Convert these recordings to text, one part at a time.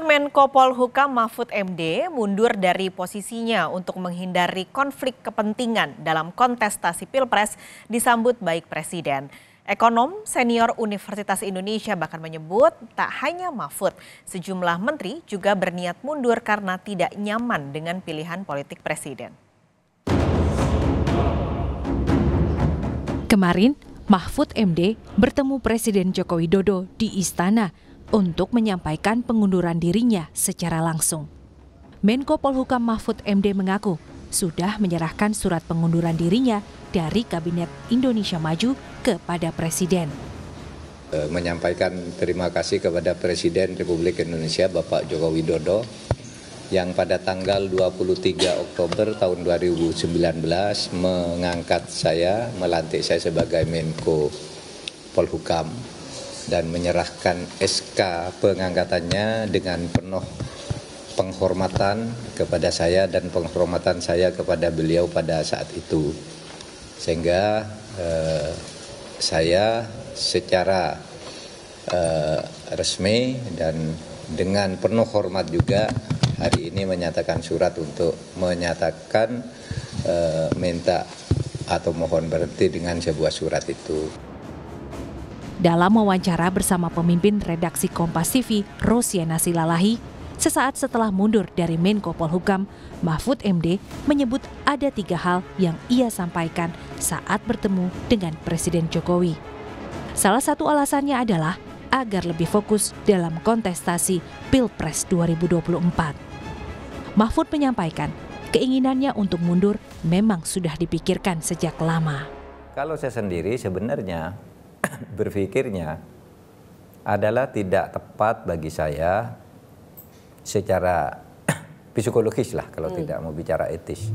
Menko Polhukam Mahfud MD mundur dari posisinya untuk menghindari konflik kepentingan dalam kontestasi Pilpres disambut baik Presiden. Ekonom senior Universitas Indonesia bahkan menyebut tak hanya Mahfud, sejumlah menteri juga berniat mundur karena tidak nyaman dengan pilihan politik Presiden. Kemarin, Mahfud MD bertemu Presiden Joko Widodo di Istana untuk menyampaikan pengunduran dirinya secara langsung. Menko Polhukam Mahfud MD mengaku sudah menyerahkan surat pengunduran dirinya dari Kabinet Indonesia Maju kepada Presiden. Menyampaikan terima kasih kepada Presiden Republik Indonesia Bapak Joko Widodo yang pada tanggal 23 Oktober tahun 2019 mengangkat saya, melantik saya sebagai Menko Polhukam dan menyerahkan SK pengangkatannya dengan penuh penghormatan kepada saya dan penghormatan saya kepada beliau pada saat itu. Sehingga saya secara resmi dan dengan penuh hormat juga hari ini menyatakan surat untuk menyatakan minta atau mohon berhenti dengan sebuah surat itu. Dalam wawancara bersama pemimpin redaksi Kompas TV, Rosiana Silalahi, sesaat setelah mundur dari Menko Polhukam, Mahfud MD menyebut ada 3 hal yang ia sampaikan saat bertemu dengan Presiden Jokowi. Salah satu alasannya adalah agar lebih fokus dalam kontestasi Pilpres 2024. Mahfud menyampaikan keinginannya untuk mundur memang sudah dipikirkan sejak lama. Kalau saya sendiri sebenarnya berpikirnya adalah tidak tepat bagi saya secara psikologis lah kalau tidak mau bicara etis.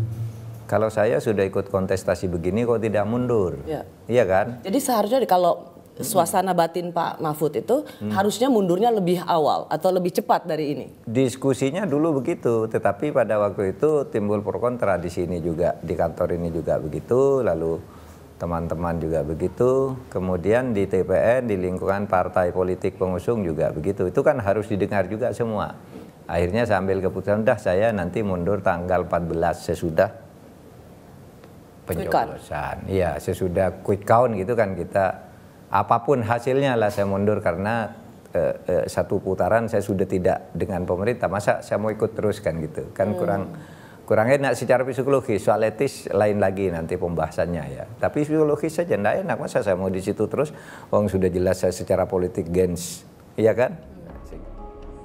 Kalau saya sudah ikut kontestasi begini kok tidak mundur, iya kan? Jadi seharusnya kalau suasana batin Pak Mahfud itu harusnya mundurnya lebih awal atau lebih cepat dari ini. Diskusinya dulu begitu, tetapi pada waktu itu timbul pro kontra di sini juga, di kantor ini juga begitu, lalu teman-teman juga begitu, kemudian di TPN, di lingkungan partai politik pengusung juga begitu. Itu kan harus didengar juga semua. Akhirnya saya ambil keputusan, udah saya nanti mundur tanggal 14 sesudah pencoblosan. Iya, sesudah quick count gitu kan kita, apapun hasilnya lah saya mundur karena satu putaran saya sudah tidak dengan pemerintah. Masa saya mau ikut terus kan gitu, kan kurang enak secara psikologis. Soal etis lain lagi nanti pembahasannya ya. Tapi psikologis saja enggak enak, masa saya mau di situ terus, wong sudah jelas saya secara politik gens, iya kan?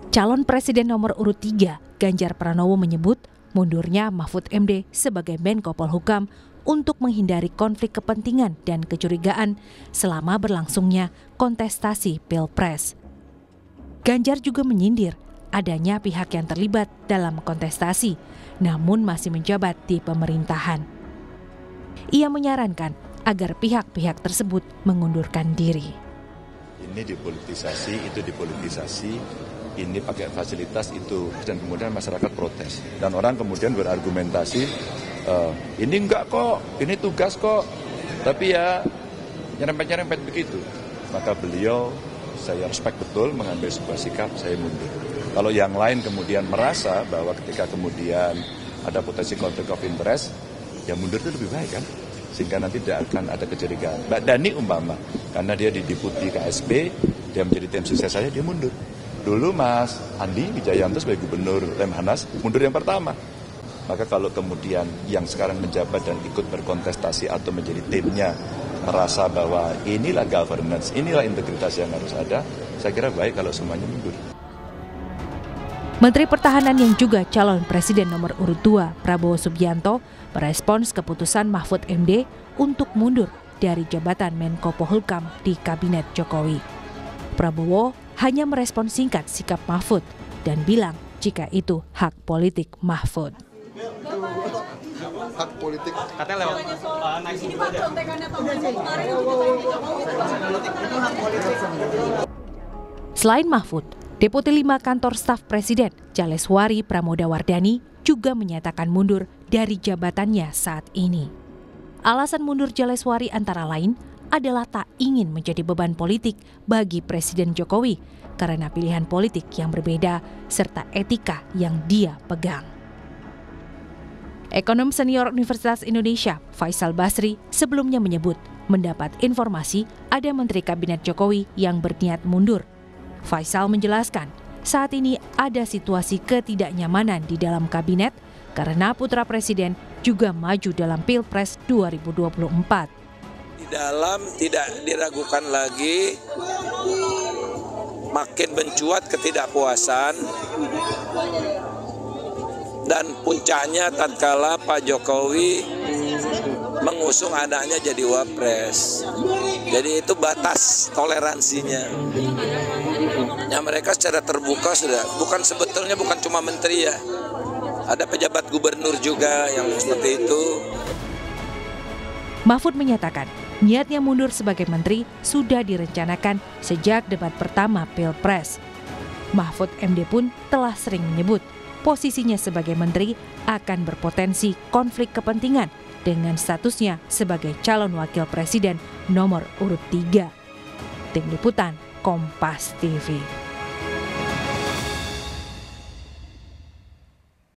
Calon Presiden nomor urut 3, Ganjar Pranowo menyebut mundurnya Mahfud MD sebagai Menko Polhukam untuk menghindari konflik kepentingan dan kecurigaan selama berlangsungnya kontestasi Pilpres. Ganjar juga menyindir adanya pihak yang terlibat dalam kontestasi, namun masih menjabat di pemerintahan. Ia menyarankan agar pihak-pihak tersebut mengundurkan diri. Ini dipolitisasi, itu dipolitisasi, ini pakai fasilitas itu, dan kemudian masyarakat protes. Dan orang kemudian berargumentasi, ini enggak kok, ini tugas kok, tapi ya nyerempet-nyerempet begitu. Maka beliau, saya respect betul mengambil sebuah sikap, saya mundur. Kalau yang lain kemudian merasa bahwa ketika kemudian ada potensi konflik of interest, ya mundur itu lebih baik kan? Sehingga nanti tidak akan ada kecurigaan. Mbak Dhani umpama, karena dia di Deputi KSP, dia menjadi tim sukses saya, dia mundur. Dulu Mas Andi Wijayanto sebagai Gubernur Lemhanas mundur yang pertama. Maka kalau kemudian yang sekarang menjabat dan ikut berkontestasi atau menjadi timnya merasa bahwa inilah governance, inilah integritas yang harus ada, saya kira baik kalau semuanya mundur. Menteri Pertahanan yang juga calon Presiden nomor urut 2, Prabowo Subianto, merespons keputusan Mahfud MD untuk mundur dari jabatan Menko Polhukam di Kabinet Jokowi. Prabowo hanya merespons singkat sikap Mahfud dan bilang jika itu hak politik Mahfud. Hak politik. Katanya lewat. Ini Pak contekannya Pak Presiden kemarin juga Pak Jokowi itu hak politik. Selain Mahfud, Deputi 5 Kantor Staf Presiden, Jaleswari Pramodawardhani, juga menyatakan mundur dari jabatannya saat ini. Alasan mundur Jaleswari antara lain adalah tak ingin menjadi beban politik bagi Presiden Jokowi karena pilihan politik yang berbeda serta etika yang dia pegang. Ekonom senior Universitas Indonesia, Faisal Basri, sebelumnya menyebut mendapat informasi ada Menteri Kabinet Jokowi yang berniat mundur. Faisal menjelaskan, saat ini ada situasi ketidaknyamanan di dalam kabinet karena putra presiden juga maju dalam Pilpres 2024. Di dalam tidak diragukan lagi, makin mencuat ketidakpuasan dan puncaknya tatkala Pak Jokowi mengusung anaknya jadi wapres. Jadi itu batas toleransinya. Ya mereka secara terbuka sudah, sebetulnya bukan cuma menteri ya. Ada pejabat gubernur juga yang seperti itu. Mahfud menyatakan, niatnya mundur sebagai menteri sudah direncanakan sejak debat pertama Pilpres. Mahfud MD pun telah sering menyebut posisinya sebagai menteri akan berpotensi konflik kepentingan dengan statusnya sebagai calon wakil presiden nomor urut 3. Tim Liputan Kompas TV.